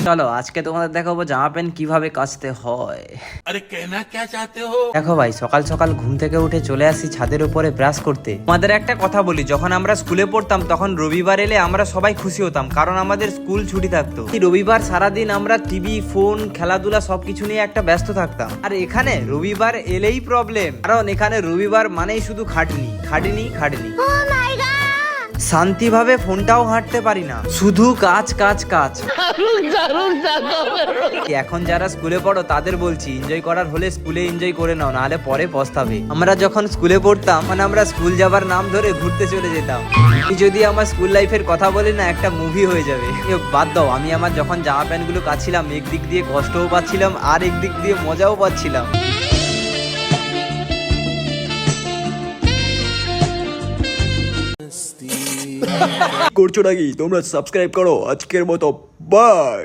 চলো আজকে তোমাদের দেখাবো জামা প্যান্ট কিভাবে কাচতে হয়। अरे कहना क्या चाहते हो? দেখো ভাই, সকাল সকাল ঘুম থেকে উঠে চলে আসি ছাদের উপরে ব্রাশ করতে। আমাদের একটা কথা বলি, যখন আমরা স্কুলে পড়তাম তখন রবিবার এলে আমরা সবাই খুশি হতাম, কারণ আমাদের স্কুল ছুটি থাকতো। এই রবিবার সারাদিন আমরা টিভি, ফোন, খেলাধুলা সবকিছু নিয়ে একটা ব্যস্ত থাকতাম। আর এখানে রবিবার এলেই প্রবলেম, কারণ এখানে রবিবার মানেই শুধু খাটনি খাটনি খাটনি। শান্তিভাবে ফোনটাও হাঁটতে পারি না, শুধু কাজ কাজ কাজ। এখন যারা স্কুলে পড়ো তাদের বলছি, এনজয় করার হলে স্কুলে এনজয় করে নাও, নাহলে পরে পস্তাবে। আমরা যখন স্কুলে পড়তাম মানে আমরা স্কুল যাবার নাম ধরে ঘুরতে চলে যেতাম। আমি যদি আমার স্কুল লাইফের কথা বলি না, একটা মুভি হয়ে যাবে। বাদ দাও, আমি আমার যখন জামা প্যান্ট গুলো কাচ্ছিলাম একদিক দিয়ে কষ্টও পাচ্ছিলাম আর একদিক দিয়ে মজাও পাচ্ছিলাম। করছো নাকি? তোমরা সাবস্ক্রাইব করো আজকের মতো, বাই।